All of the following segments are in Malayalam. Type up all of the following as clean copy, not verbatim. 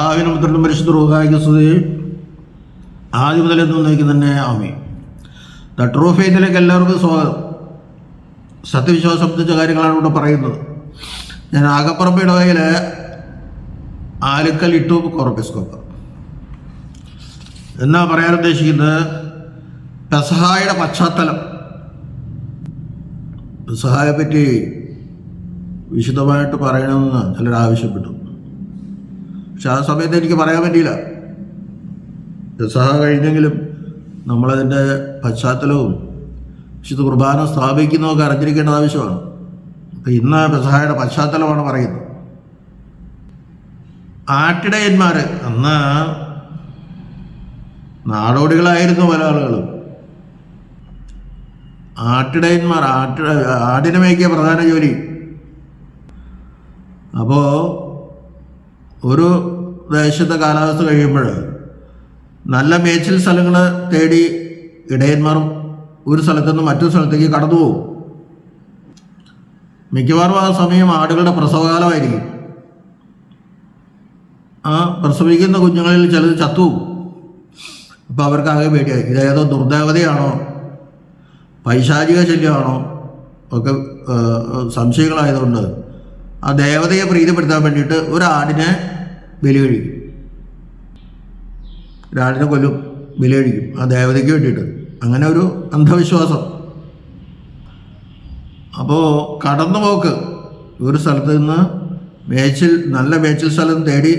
പിതാവിനും പുത്രനും പരിശുദ്ധ റൂഹായിക്ക് സ്തുതി. ആദ്യം മുതൽ എന്നേക്കും തന്നെ ആമേൻ. ദ ട്രൂ ഫെയ്ത്തിലേക്ക് എല്ലാവർക്കും സ്വാഗതം. സത്യവിശ്വാസം സംബന്ധിച്ച കാര്യങ്ങളാണ് ഇവിടെ പറയുന്നത്. ഞാൻ ആകപ്പറമ്പ് ഇടവകയിൽ ആലുക്കൽ ഇട്ടൂപ്പ് കോർപ്പിസ്കോപ്പ് എന്നാ പറയാൻ ഉദ്ദേശിക്കുന്നത്, പെസഹായുടെ പശ്ചാത്തലം. പെസഹായെ പറ്റി വിശദമായിട്ട് പറയണമെന്ന് ചിലർ ആവശ്യപ്പെട്ടു. പക്ഷെ ആ സമയത്ത് എനിക്ക് പറയാൻ പറ്റിയില്ല. പെസഹ കഴിഞ്ഞെങ്കിലും നമ്മളതിൻ്റെ പശ്ചാത്തലവും വിശുദ്ധ കുർബാന സ്ഥാപിക്കുന്നതൊക്കെ അറിഞ്ഞിരിക്കേണ്ടത് ആവശ്യമാണ്. അപ്പം ഇന്ന് പെസഹായുടെ പശ്ചാത്തലമാണ് പറയുന്നത്. ആട്ടിടയന്മാർ അന്ന് നാടോടികളായിരുന്നു പല ആളുകളും. ആട്ടിടയന്മാർ ആടിനെ മേയ്ക്കുക പ്രധാന ജോലി. അപ്പോൾ ഒരു ദേശത്തെ കാലാവസ്ഥ കഴിയുമ്പോൾ നല്ല മേച്ചിൽ സ്ഥലങ്ങൾ തേടി ഇടയന്മാരും ഒരു സ്ഥലത്തു നിന്ന് മറ്റൊരു സ്ഥലത്തേക്ക് കടന്നു പോകും. മിക്കവാറും ആ സമയം ആടുകളുടെ പ്രസവകാലമായിരിക്കും. ആ പ്രസവിക്കുന്ന കുഞ്ഞുങ്ങളിൽ ചിലത് ചത്തുപോകും. അപ്പോൾ അവർക്ക് ആകെ പേടിയായി, ഇതേതോ ദുർദേവതയാണോ പൈശാചിക ശല്യമാണോ ഒക്കെ സംശയങ്ങളായതുകൊണ്ട് ആ ദേവതയെ പ്രീതിപ്പെടുത്താൻ വേണ്ടിയിട്ട് ഒരാടിനെ ബലി കഴിക്കും. ഒരാടിനെ കൊല്ലും, ബലി കഴിക്കും ആ ദേവതയ്ക്ക് വേണ്ടിയിട്ട്. അങ്ങനെ ഒരു അന്ധവിശ്വാസം. അപ്പോൾ കടന്നുപോക്ക്, ഒരു സ്ഥലത്ത് നിന്ന് നല്ല മേച്ചിൽ സ്ഥലം തേടി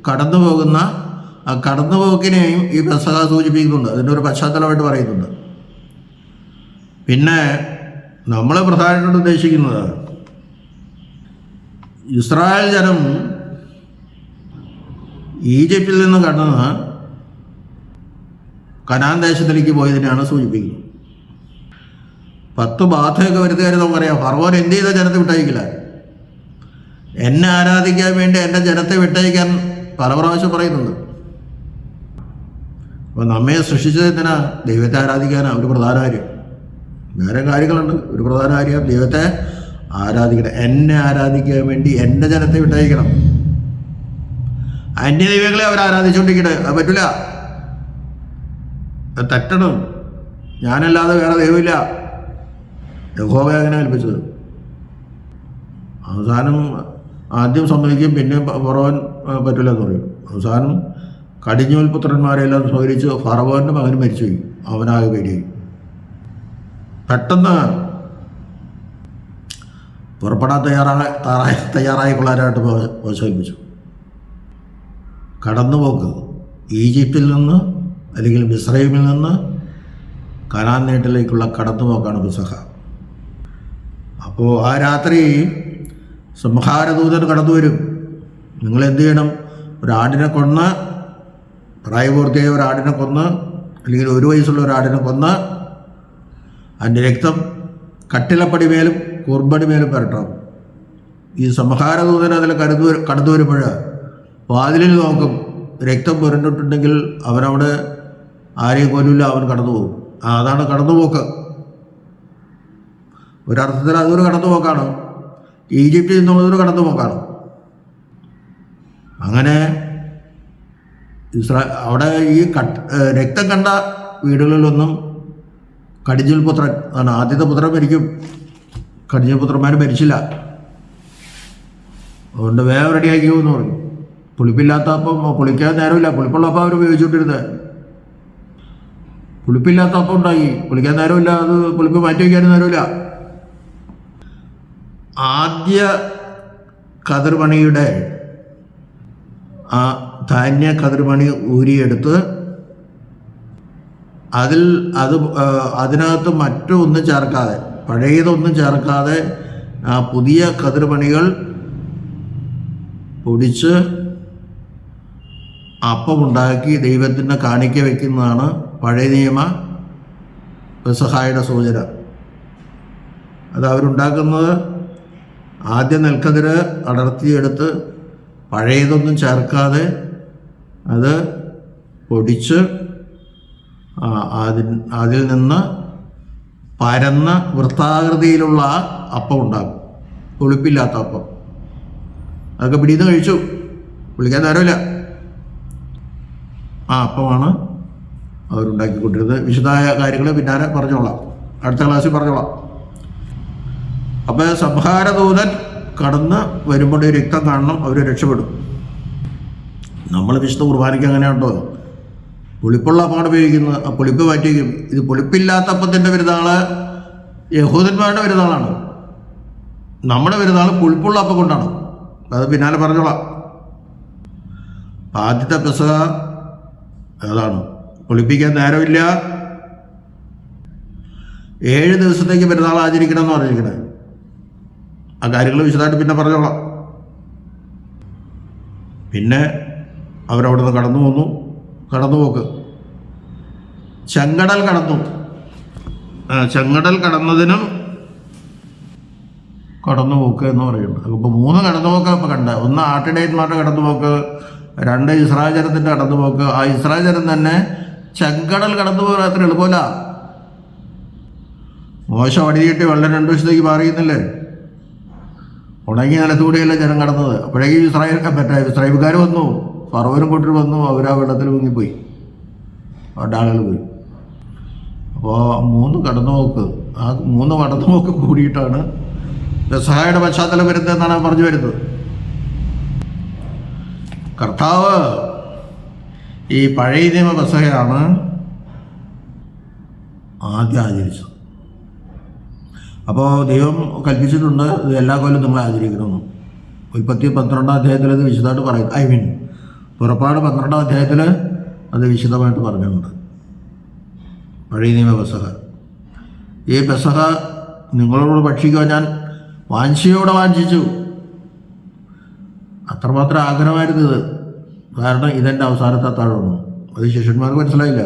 കടന്നു പോകുന്ന ആ കടന്നുപോക്കിനെയും ഈ പെസഹ സൂചിപ്പിക്കുന്നുണ്ട്. അതിൻ്റെ ഒരു പശ്ചാത്തലമായിട്ട് പറയുന്നുണ്ട്. പിന്നെ നമ്മൾ പ്രധാനമായിട്ട് ഉദ്ദേശിക്കുന്നത്, ഇസ്രായേൽ ജനം ഈജിപ്തിൽ നിന്ന് കടന്ന് കനാൻ ദേശത്തിലേക്ക് പോയതിനെയാണ് സൂചിപ്പിക്കുന്നത്. 10 ബാധയൊക്കെ വരുത്തുകാരെ നമുക്കറിയാം. ഫറവോൻ എന്ത് ചെയ്ത ജനത്തെ വിട്ടയക്കില്ല. എന്നെ ആരാധിക്കാൻ വേണ്ടി എൻ്റെ ജനത്തെ വിട്ടയക്കാൻ പല പ്രാവശ്യം പറയുന്നുണ്ട്. അപ്പോൾ നമ്മെ സൃഷ്ടിച്ചത് എന്തിനാ? ദൈവത്തെ ആരാധിക്കാനാണ് ഒരു പ്രധാന കാര്യം. വേറെ കാര്യങ്ങളുണ്ട്. ഒരു പ്രധാന കാര്യം ദൈവത്തെ ആരാധിക്കണം. എന്നെ ആരാധിക്കാൻ വേണ്ടി എൻ്റെ ജനത്തെ വിട്ടയക്കണം. അന്യ ദൈവങ്ങളെ അവർ ആരാധിച്ചുകൊണ്ടിരിക്കട്ടെ, അത് പറ്റില്ല, അത് തെറ്റണം. ഞാനല്ലാതെ വേറെ ദൈവമില്ല. യഹോവ അങ്ങനെ കൽപ്പിച്ചത്. അവസാനം ആദ്യം സമ്മതിക്കും, പിന്നെ ഫറവോൻ പറ്റില്ല എന്ന് പറയും. അവസാനം കടിഞ്ഞൂൽ പുത്രന്മാരെല്ലാം സ്വീകരിച്ച് ഫറവോൻ്റെ മകൻ മരിച്ചുപോയി. അവനാകെ പേടിയായി. പെട്ടെന്ന് പുറപ്പെടാൻ തയ്യാറായിക്കൊള്ളാനായിട്ട് പ്രോത്സാഹിപ്പിച്ചു. കടന്നുപോക്ക് ഈജിപ്തിൽ നിന്ന് അല്ലെങ്കിൽ മിസ്രൈമിൽ നിന്ന് കനാൻ നാട്ടിലേക്കുള്ള കടന്നുപോക്കാണ് പെസഹ. അപ്പോൾ ആ രാത്രി സംഹാരദൂതൻ കടന്നു വരും. നിങ്ങളെന്ത് ചെയ്യണം? ഒരാടിനെ കൊന്ന്, പ്രായപൂർത്തിയായ ഒരാടിനെ കൊന്ന്, അല്ലെങ്കിൽ 1 വയസ്സുള്ള ഒരാടിനെ കൊന്ന് അതിൻ്റെ രക്തം കട്ടിലപ്പടിമേലും കുർബടിമേലും പുരട്ടണം. ഈ സംഹാരദൂതൻ അതിൽ കടന്നു വരുമ്പോൾ വാതിലിൽ നോക്കും. രക്തം പുരണ്ടിട്ടുണ്ടെങ്കിൽ അവനവിടെ ആരെയും കൊല്ലില്ല, അവൻ കടന്നു പോകും. അതാണ് കടന്നുപോക്ക്. ഒരർത്ഥത്തിൽ അതൊരു കടന്നുപോക്കാണ്. ഈജിപ്തിൽ നിന്നുള്ളതൊരു കടന്നുപോക്കാണ്. അങ്ങനെ അവിടെ ഈ രക്തം കണ്ട വീടുകളിലൊന്നും കടിഞ്ഞൂൽ പുത്രൻ ആണ് ആദ്യത്തെ പുത്രൻ മരിക്കും. കടിഞ്ഞൂൽ പുത്രന്മാർ മരിച്ചില്ല. അതുകൊണ്ട് വേഗം റെഡിയാക്കിയോ എന്ന് പറഞ്ഞു. പുളിപ്പില്ലാത്ത അപ്പം പുളിക്കാൻ നേരമില്ല. പുളിപ്പുള്ള അപ്പം അവർ ഉപയോഗിച്ചുകൊണ്ടിരുന്നത്. പുളിപ്പില്ലാത്ത അപ്പം ഉണ്ടാക്കി, പുളിക്കാൻ നേരമില്ല. അത് പുളിപ്പ് മാറ്റി വയ്ക്കാനും നേരമില്ല. ആദ്യ കതിർമണിയുടെ ആ ധാന്യ കതിർമണി ഊരിയെടുത്ത് അതിനകത്ത് മറ്റൊന്നും ചേർക്കാതെ, പഴയതൊന്നും ചേർക്കാതെ ആ പുതിയ കതിർമണികൾ പൊടിച്ച് അപ്പമുണ്ടാക്കി ദൈവത്തിന് കാണിക്ക വയ്ക്കുന്നതാണ് പഴയ നിയമ പെസഹായുടെ സൂചന. അത് അവരുണ്ടാക്കുന്നത് ആദ്യം നെൽക്കതിര് അടർത്തിയെടുത്ത് പഴയതൊന്നും ചേർക്കാതെ അത് പൊടിച്ച് അതിൽ നിന്ന് പരന്ന വൃത്താകൃതിയിലുള്ള അപ്പം ഉണ്ടാകും. പുളിപ്പില്ലാത്ത അപ്പം. അതൊക്കെ പിടിയിൽ നിന്ന് കഴിച്ചു. പുളിക്കാൻ നേരമില്ല. ആ അപ്പമാണ് അവരുണ്ടാക്കിക്കൊണ്ടിരുന്നത്. വിശദമായ കാര്യങ്ങൾ പിന്നാലെ പറഞ്ഞോളാം, അടുത്ത ക്ലാസ്സിൽ പറഞ്ഞോളാം. അപ്പോൾ സംഹാരദൂതൻ കടന്ന് വരുമ്പോൾ ഈ രക്തം കാണണം, അവർ രക്ഷപ്പെടും. നമ്മൾ വിശുദ്ധ കുർബാനയ്ക്ക് അങ്ങനെയുണ്ടോ, പുളിപ്പുള്ള അപ്പമാണ് ഉപയോഗിക്കുന്നത്, ആ പുളിപ്പ് മാറ്റിവെക്കും. ഇത് പുളിപ്പില്ലാത്ത അപ്പത്തിൻ്റെ പെരുന്നാൾ യഹൂദന്മാരുടെ പെരുന്നാളാണ്. നമ്മുടെ പെരുന്നാൾ പുളിപ്പുള്ള അപ്പം കൊണ്ടാണ്. അത് പിന്നാലെ പറഞ്ഞോളാം. ആദ്യത്തെ പെസഹ അതാണ്, പുളിപ്പിക്കാൻ നേരമില്ല. 7 ദിവസത്തേക്ക് പെരുന്നാൾ ആചരിക്കണം എന്ന് പറഞ്ഞിരിക്കണേ. ആ കാര്യങ്ങൾ വിശദമായിട്ട് പിന്നെ പറഞ്ഞോളാം. പിന്നെ അവരവിടെ നിന്ന് കടന്നു പോന്നു. കടന്നുപോക്ക് ചെങ്കടൽ കടന്നു. ചെങ്കടൽ കടന്നതിനും കടന്നുപോക്ക് എന്ന് പറയുന്നത്. അപ്പോൾ 3 കടന്നുപോക്ക് ഇപ്പോൾ കണ്ട. ഒന്ന് ആട്ടിടയന്മാരുടെ കടന്നുപോക്ക്, 2 ഇസ്രായേൽ ജനത്തിൻ്റെ കടന്നുപോക്ക്. ആ ഇസ്രായേൽ ജനം തന്നെ ചെങ്കടൽ കടന്നു പോകാൻ അത്ര എളുപ്പമല്ല. മോശം അടി കിട്ടി വെള്ളം 2 ദിവസത്തേക്ക് മാറിയുന്നില്ലേ, ഉണങ്ങിയ നിലത്തൂടെയല്ല ജനം കടന്നത്. അപ്പോഴേക്കും ഇസ്രായേൽക്കാർ വന്നു, ഫറവനും കൂട്ടർ വന്നു, അവർ ആ വെള്ളത്തിൽ മുങ്ങിപ്പോയി, അവരുടെ ആളുകൾ പോയി. അപ്പോൾ 3 കടന്നുപോക്ക്, ആ 3 കടന്നുപോക്ക് കൂടിയിട്ടാണ് പെസഹയുടെ പശ്ചാത്തലം വരുന്നതെന്നാണ് പറഞ്ഞു വരുന്നത്. കർത്താവ് ഈ പഴയ നിയമ പെസഹയാണ് ആദ്യം ആചരിച്ചത്. അപ്പോൾ ദൈവം കൽപ്പിച്ചിട്ടുണ്ട് ഇത് എല്ലാ കൊല്ലം നിങ്ങൾ ആചരിക്കണമെന്ന്. ഉൽപ്പത്തി 12-ാം അധ്യായത്തിൽ അത് വിശദമായിട്ട് പറയും. പുറപ്പാട് 12-ാം അധ്യായത്തിൽ അത് വിശദമായിട്ട് പറഞ്ഞിട്ടുണ്ട്. പഴയ നിയമ പെസഹ. ഈ പെസഹ നിങ്ങളോട് ഭക്ഷിക്കുവാൻ ഞാൻ വാഞ്ചയോടെ വാഞ്ചിച്ചു. അത്രമാത്രം ആഗ്രഹമായിരുന്നു ഇത്. കാരണം ഇതെൻ്റെ അവസാനത്തെ അത്താഴമാണ്. അത് ശിഷ്യന്മാർക്ക് മനസ്സിലായില്ല.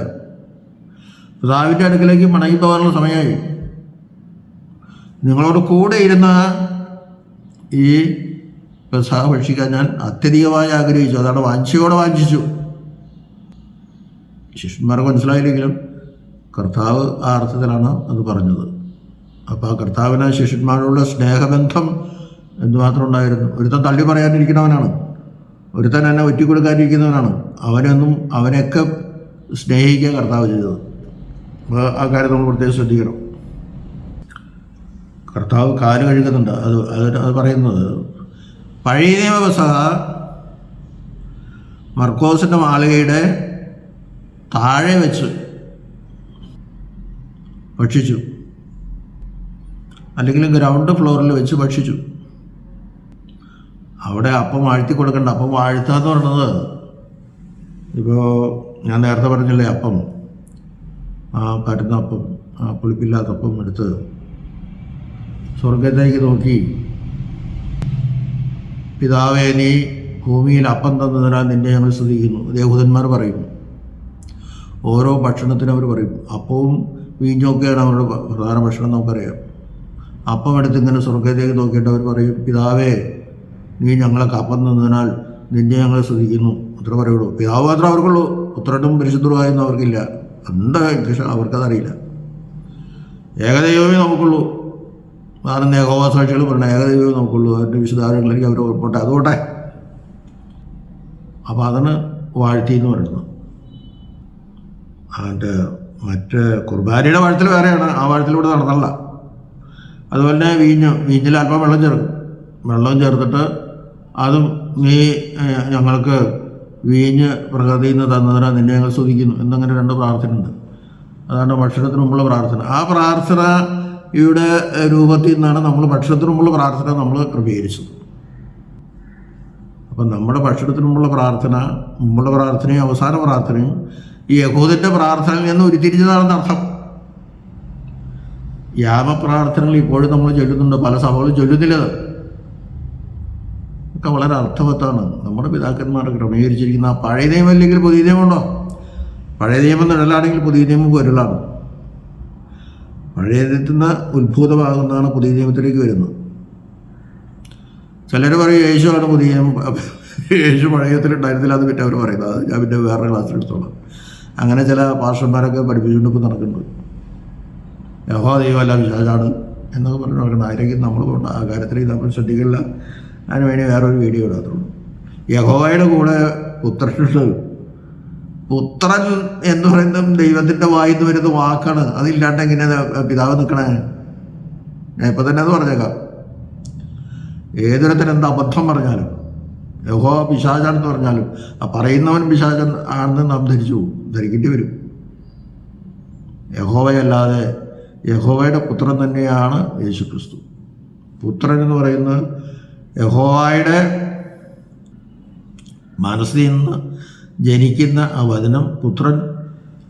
പിതാവിൻ്റെ അടുക്കിലേക്ക് മടങ്ങി പോകാനുള്ള സമയമായി. നിങ്ങളോട് കൂടെ ഇരുന്ന ഈ പെസഹ ഭക്ഷിക്കാൻ ഞാൻ അത്യധികമായി ആഗ്രഹിച്ചു. അതാണ് വാഞ്ചയോടെ വാഞ്ചിച്ചു. ശിഷ്യന്മാർക്ക് മനസ്സിലായില്ലെങ്കിലും കർത്താവ് ആ അർത്ഥത്തിലാണ് അത് പറഞ്ഞത്. അപ്പോൾ ആ കർത്താവിന് ശിഷ്യന്മാരോടുള്ള സ്നേഹബന്ധം എന്തുമാത്രം ഉണ്ടായിരുന്നു. ഒരുത്തൻ തള്ളി പറയാനിരിക്കുന്നവനാണ്, ഒരുത്തൻ എന്നെ ഒറ്റിക്കൊടുക്കാനിരിക്കുന്നവനാണ്. അവനെയൊക്കെ സ്നേഹിക്കുക കർത്താവ് ചെയ്തത്. അപ്പോൾ ആ കാര്യം നമ്മൾ പ്രത്യേകം ശ്രദ്ധിക്കണം. കർത്താവ് കാല് കഴുകുന്നുണ്ട്. അത് പറയുന്നത് പഴയ നിയമ പെസഹ മർക്കോസിൻ്റെ മാളികയുടെ താഴെ വെച്ച് ഭക്ഷിച്ചു, അല്ലെങ്കിൽ ഗ്രൗണ്ട് ഫ്ലോറിൽ വെച്ച് ഭക്ഷിച്ചു. അവിടെ അപ്പം വാഴ്ത്തി കൊടുക്കണ്ട. അപ്പം വാഴ്ത്തുക എന്ന് പറയുന്നത്, ഇപ്പോൾ ഞാൻ നേരത്തെ പറഞ്ഞില്ലേ, അപ്പം ആ പരന്ന അപ്പം, ആ പുളിപ്പില്ലാത്ത അപ്പം എടുത്ത് സ്വർഗത്തേക്ക് നോക്കി, പിതാവേ നീ ഭൂമിയിൽ അപ്പം തന്നതിനാൽ നിന്നെ ഞങ്ങൾ സ്തുതിക്കുന്നു. യഹൂദന്മാർ പറയും. ഓരോ ഭക്ഷണത്തിനും അവർ പറയും. അപ്പവും വീഞ്ഞൊക്കെയാണ് അവരുടെ പ്രധാന ഭക്ഷണം, നമുക്കറിയാം. അപ്പം എടുത്ത് ഇങ്ങനെ സ്വർഗത്തേക്ക് നോക്കിയിട്ട് അവർ പറയും, പിതാവേ നീ ഞങ്ങൾക്ക് അപ്പം തന്നതിനാൽ നിന്നെ ഞങ്ങൾ സ്തുതിക്കുന്നു. അത്ര പറയുള്ളൂ. പിതാവ് മാത്രം അവർക്കുള്ളൂ, പുത്രനും പരിശുദ്ധരുമായൊന്നും അവർക്കില്ല. എന്താ ഇംഗ്ലീഷ് അവർക്കതറിയില്ല. ഏകദൈവമേ നമുക്കുള്ളൂ. അതാണ് യഹോവ സാക്ഷികൾ പറഞ്ഞത്, ഏകദൈവമേ നമുക്കുള്ളൂ. അതിൻ്റെ വിശദാരങ്ങളിലേക്ക് അവർ ഉൾപ്പെട്ടെ. അതുകൊട്ടെ അപ്പോൾ അതാണ് വാഴ്ത്തി എന്ന് പറയുന്നത്. അതിൻ്റെ മറ്റ് കുർബാനയുടെ വാഴ്ത്തൽ വേറെയാണ്, ആ വാഴ്ത്തലൂടെ നടന്നല്ല. അതുപോലെ തന്നെ വീഞ്ഞിൽ അല്പം വെള്ളം ചേർക്കും. വെള്ളം ചേർത്തിട്ട് അതും നീ ഞങ്ങൾക്ക് വീഞ്ഞ് പ്രകൃതിയിൽ നിന്ന് തന്നതിനാൽ നിന്നെ ഞങ്ങൾ സ്തുതിക്കുന്നു എന്നങ്ങനെ 2 പ്രാർത്ഥനയുണ്ട്. അതാണ് ഭക്ഷണത്തിന് മുമ്പുള്ള പ്രാർത്ഥന. ആ പ്രാർത്ഥനയുടെ രൂപത്തിൽ നിന്നാണ് നമ്മൾ ഭക്ഷണത്തിന് മുമ്പുള്ള പ്രാർത്ഥന നമ്മൾ ക്രമീകരിച്ചത്. അപ്പം നമ്മുടെ ഭക്ഷണത്തിന് മുമ്പുള്ള പ്രാർത്ഥനയും അവസാന പ്രാർത്ഥനയും ഈ യഹൂദൻ്റെ പ്രാർത്ഥനയിൽ നിന്ന് ഉരുത്തിരിഞ്ഞതാണെന്ന് അർത്ഥം. യാമപ്രാർത്ഥനകൾ ഇപ്പോഴും നമ്മൾ ചൊല്ലുന്നുണ്ട്, പല സഭകളും ചൊല്ലുന്നില്ലത്. ഒക്കെ വളരെ അർത്ഥവത്താണ്. നമ്മുടെ പിതാക്കന്മാർ ക്രമീകരിച്ചിരിക്കുന്ന ആ പഴയ നിയമം അല്ലെങ്കിൽ പുതിയ നിയമമുണ്ടോ? പഴയ നിയമം നിഴലാണെങ്കിൽ പുതിയ നിയമം പൊരുളാണ്. പഴയ നിയമത്തിൽ നിന്ന് ഉത്ഭൂതമാകുന്നതാണ് പുതിയ നിയമത്തിലേക്ക് വരുന്നത്. ചിലർ പറയും യേശുവാണ് പുതിയ നിയമം, യേശു പഴയ നിയമത്തിലുണ്ടായിരുന്നില്ല. അത് പിന്നെ അവർ പറയുന്നത്, അത് ഞാൻ പിന്നെ വേറെ ക്ലാസ്സിലെടുത്തോളാം. അങ്ങനെ ചില പാസ്റ്റർമാരൊക്കെ പഠിപ്പിച്ചുകൊണ്ടിപ്പോൾ നടക്കുന്നുണ്ട്. യഹോവ ദൈവമല്ല പിശാചാണ് എന്നൊക്കെ പറഞ്ഞു നടക്കുന്നത്. ആരെങ്കിലും നമ്മൾ കൊണ്ട് ആ കാര്യത്തിലേക്ക് നമ്മൾ ശ്രദ്ധിക്കില്ല. അതിന് വേണ്ടി വേറൊരു വീഡിയോ ഇടാത്തുള്ളൂ. യഹോവയുടെ കൂടെ പുത്രനുണ്ട്, പുത്രൻ എന്ന് പറയുന്നത് ദൈവത്തിൻ്റെ വായിന്ന് വരുന്ന വാക്കാണ്. അതില്ലാണ്ട് എങ്ങനെ പിതാവ് നിൽക്കണേ? ഞാൻ ഇപ്പം തന്നെ അത് പറഞ്ഞേക്കാം. ഏതൊരുത്തൻ എന്ത് അബദ്ധം പറഞ്ഞാലും, യഹോവ പിശാചാണെന്ന് പറഞ്ഞാലും, ആ പറയുന്നവൻ പിശാചൻ ആണെന്ന് നാം ധരിക്കേണ്ടി വരും. യഹോവയല്ലാതെ യഹോവയുടെ പുത്രൻ തന്നെയാണ് യേശുക്രിസ്തു. പുത്രൻ എന്ന് പറയുന്നത് യഹോവയുടെ മനസ്സിൽ നിന്ന് ജനിക്കുന്ന ആ വചനം, പുത്രൻ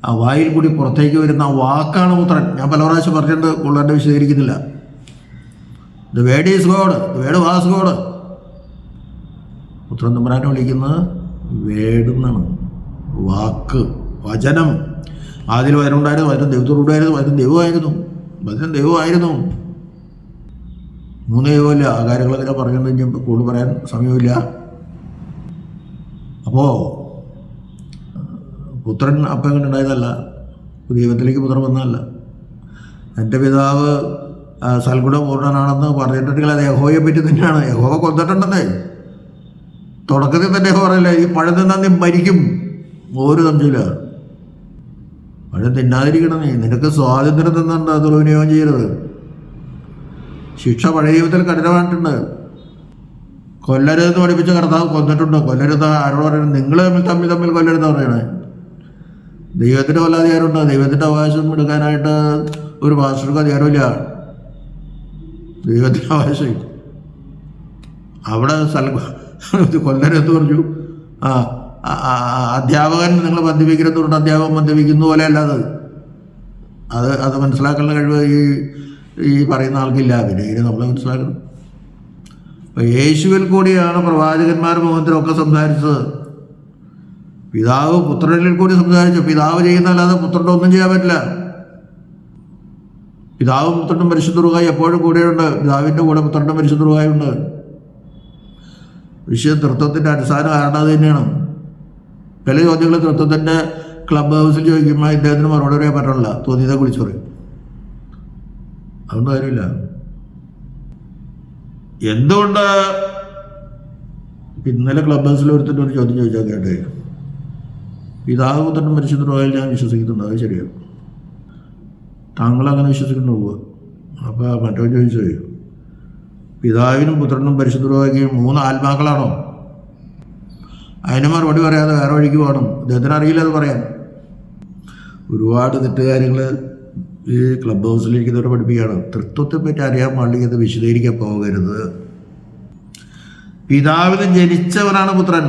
ആ വായിൽ കൂടി പുറത്തേക്ക് വരുന്ന ആ വാക്കാണ് പുത്രൻ. ഞാൻ പല പ്രാവശ്യം പറഞ്ഞിട്ടുണ്ട്, കൂടുതൽ വിശദീകരിക്കുന്നില്ല. The word is God, the word was God. പുത്രൻ തമ്പുരാനെ വിളിക്കുന്നത് വേർഡ് എന്നാണ്, വാക്ക്, വചനം. ആദ്യം വചനമുണ്ടായിരുന്നു, വചനം ദൈവത്തോടുണ്ടായിരുന്നു, വചനം ദൈവമായിരുന്നു, വചനം ദൈവമായിരുന്നു. മൂന്ന് ദൈവമില്ല. ആ കാര്യങ്ങളൊക്കെ പറഞ്ഞു കഴിഞ്ഞപ്പോൾ കൂടുതൽ പറയാൻ സമയമില്ല. അപ്പോൾ പുത്രൻ അപ്പം എങ്ങനെ ഉണ്ടായതല്ല, ദൈവത്തിലേക്ക് പുത്രൻ വന്നതല്ല. എൻ്റെ പിതാവ് സൽഗുണപൂർണ്ണനാണെന്ന് പറഞ്ഞിട്ടുണ്ടെങ്കിൽ അത് യഹോവയെ പറ്റി തന്നെയാണ്. യഹോവ കൊന്നിട്ടുണ്ടെന്നേ തുടക്കത്തിൽ തന്നെ യഹോവ പറയില്ല, ഈ പഴം തിന്നാൻ നീ മരിക്കും, ഒരു സംശയമില്ല. പഴം തിന്നാതിരിക്കണം, നിനക്ക് സ്വാതന്ത്ര്യം തന്നുണ്ട്, അത് ദുർവിനിയോഗം ചെയ്യരുത്. ശിക്ഷ പഴയ ജീവിതത്തിൽ കഠിനമായിട്ടുണ്ട്. കൊല്ലരുതെന്ന് പഠിപ്പിച്ച കർത്താവ് കൊന്നിട്ടുണ്ട്. കൊല്ലരുത് ആരോട് പറയുന്നത്? നിങ്ങൾ തമ്മിൽ കൊല്ലരുതെന്ന് പറയണേ. ദൈവത്തിൻ്റെ കൊല്ലാധികാരമുണ്ട്. ദൈവത്തിൻ്റെ അവകാശം എടുക്കാനായിട്ട് ഒരു പാസ്റ്റർക്ക് അധികാരമില്ല. ദൈവത്തിൻ്റെ അവകാശം അവിടെ കൊല്ലരുതെന്ന് പറഞ്ഞു. അധ്യാപകൻ നിങ്ങൾ മദ്യപിക്കരുതെന്ന് പറഞ്ഞിട്ട് അധ്യാപകൻ മദ്യപിക്കുന്ന പോലെ അല്ലാതെ അത് മനസ്സിലാക്കാനുള്ള കഴിവ് ഈ പറയുന്ന ആൾക്കില്ല. പിന്നെ ഇതിന് നമ്മൾ മനസ്സിലാക്കണം. അപ്പം യേശുവിൽ കൂടിയാണ് പ്രവാചകന്മാർ മുഖത്തിലൊക്കെ സംസാരിച്ചത്. പിതാവ് പുത്രനിൽ കൂടി സംസാരിച്ചു. പിതാവ് ചെയ്യുന്നതല്ലാതെ പുത്രൻ്റെ ഒന്നും ചെയ്യാൻ പറ്റില്ല. പിതാവും പുത്രനും പരിശുദ്ധ റൂഹായി എപ്പോഴും കൂടെയുണ്ട്. പിതാവിൻ്റെ കൂടെ പുത്രനും പരിശുദ്ധ റൂഹായുണ്ട്. വിശുദ്ധ തൃത്വത്തിൻ്റെ അടിസ്ഥാന കാരണം അത് തന്നെയാണ്. പല ചോദ്യങ്ങൾ തൃത്വത്തിൻ്റെ ക്ലബ് ഹൗസിൽ ചോദിക്കുമ്പോൾ ഇദ്ദേഹത്തിന് മറുപടി പറയാൻ പറ്റില്ല. തോന്നിയതെ കുറിച്ച് പറയും. അതൊന്നും കാര്യമില്ല. എന്തുകൊണ്ട് ഇന്നലെ ക്ലബ് ഹൗസിൽ ഒരുത്തിൻ്റെ ഒരു ചോദ്യം ചോദിച്ചാൽ കേട്ടേ, പിതാവ് പുത്രനും പരിശുദ്ധ റൂഹായിൽ ഞാൻ വിശ്വസിക്കുന്നുണ്ട്, അത് ശരിയാണ്, താങ്കളങ്ങനെ വിശ്വസിക്കുന്നു പോവുക. അപ്പോൾ മറ്റോ ചോദിച്ചു, പിതാവിനും പുത്രനും പരിശുദ്ധ റൂഹായ്ക്കും 3 ആത്മാക്കളാണോ? അതിന് മറുപടി പറയാതെ വേറെ വഴിക്ക് പോകണം. അദ്ദേഹത്തിന് അറിയില്ല അത് പറയാൻ. ഒരുപാട് തെറ്റുകാര്യങ്ങൾ ഈ ക്ലബ് ഹൗസിലിരിക്കുന്നവരെ പഠിപ്പിക്കുകയാണ്. തൃത്വത്തെ പറ്റി അറിയാൻ പാടില്ല, ഇത് വിശദീകരിക്കാൻ പോകരുത്. പിതാവിന് ജനിച്ചവനാണ് പുത്രൻ.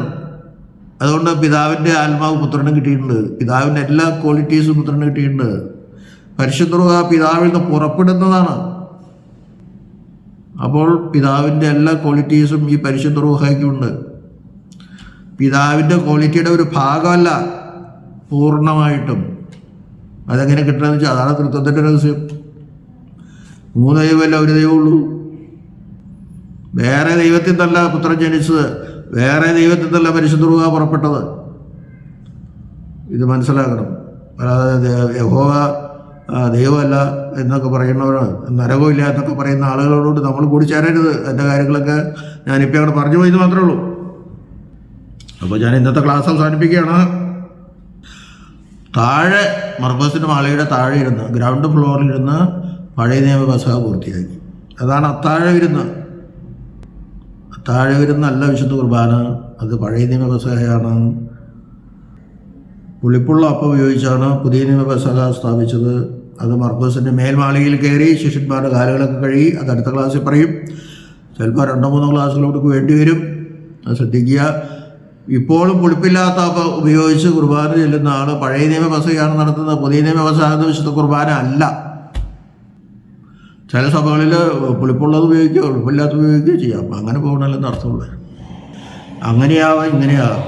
അതുകൊണ്ട് പിതാവിൻ്റെ ആത്മാവ് പുത്രന് കിട്ടിയിട്ടുണ്ട്. പിതാവിൻ്റെ എല്ലാ ക്വാളിറ്റീസും പുത്രന് കിട്ടിയിട്ടുണ്ട്. പരിശുദ്ധ റൂഹ പിതാവിൽ നിന്ന് പുറപ്പെടുന്നതാണ്. അപ്പോൾ പിതാവിൻ്റെ എല്ലാ ക്വാളിറ്റീസും ഈ പരിശുദ്ധ റൂഹയ്ക്കുണ്ട്. പിതാവിൻ്റെ ക്വാളിറ്റിയുടെ ഒരു ഭാഗമല്ല പൂർണ്ണമായിട്ടും. അതെങ്ങനെ കിട്ടണമെന്ന് വെച്ചാൽ അതാണ് തൃത്വത്തിൻ്റെ രഹസ്യം. 3 ദൈവമല്ല, ഒരു ദൈവമുള്ളൂ. വേറെ ദൈവത്തിൽ നിന്നല്ല പുത്രൻ ജനിച്ചത്, വേറെ ദൈവത്തിൽ നിന്നല്ല പരിശുദ്ധ റൂഹ പുറപ്പെട്ടത്. ഇത് മനസ്സിലാക്കണം. അല്ലാതെ യഹോവ ദൈവമല്ല എന്നൊക്കെ പറയുന്നവർ, നരകമില്ല എന്നൊക്കെ പറയുന്ന ആളുകളോട് നമ്മൾ കൂടി ചേരരുത്. എൻ്റെ കാര്യങ്ങളൊക്കെ ഞാനിപ്പോൾ അവിടെ പറഞ്ഞു പോയെന്ന് മാത്രമേ ഉള്ളൂ. അപ്പോൾ ഞാൻ ഇന്നത്തെ ക്ലാസ് അവസാനിപ്പിക്കുകയാണ്. താഴെ മർക്കോസിൻ്റെ മാളികയുടെ താഴെ ഇരുന്ന്, ഗ്രൗണ്ട് ഫ്ലോറിലിരുന്ന് പഴയ നിയമ പെസഹ പൂർത്തിയാക്കി. അതാണ് അത്താഴ വിരുന്ന്. അത്താഴ വിരുന്നല്ല വിശുദ്ധ കുർബാന, അത് പഴയ നിയമ പെസഹയാണ്. പുളിപ്പുള്ള അപ്പം ഉപയോഗിച്ചാണ് പുതിയ നിയമ പെസഹ സ്ഥാപിച്ചത്. അത് മർക്കോസിൻ്റെ മേൽമാളികയിൽ കയറി ശിഷ്യന്മാരുടെ കാലുകളൊക്കെ കഴുകി. അത് അടുത്ത ക്ലാസ്സിൽ പറയും. ചിലപ്പോൾ 2-3 ക്ലാസ്സുകളോടൊക്കെ വേണ്ടി വരും. അത് ശ്രദ്ധിക്കുക. ഇപ്പോഴും പുളിപ്പില്ലാത്ത അപ്പം ഉപയോഗിച്ച് കുർബാന ചെല്ലുന്ന ആൾ പഴയ നിയമ പെസഹയാണ് നടത്തുന്നത്. പുതിയ നിയമ പെസഹ വിശുദ്ധ കുർബാന അല്ല. ചില സഭകളിൽ പുളിപ്പുള്ളത് ഉപയോഗിക്കുകയോ പുളിപ്പില്ലാത്ത ഉപയോഗിക്കുകയോ ചെയ്യാം. അപ്പം അങ്ങനെ പോകണമല്ലെന്ന് അർത്ഥമുള്ളത്. അങ്ങനെയാവാം, ഇങ്ങനെയാവാം.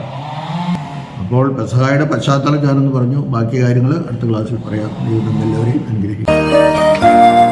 അപ്പോൾ പെസഹായുടെ പശ്ചാത്തലം ഞാനെന്ന് പറഞ്ഞു. ബാക്കി കാര്യങ്ങൾ അടുത്ത ക്ലാസ്സിൽ പറയാം. ദൈവം എല്ലാവരെയും അനുഗ്രഹിക്കും.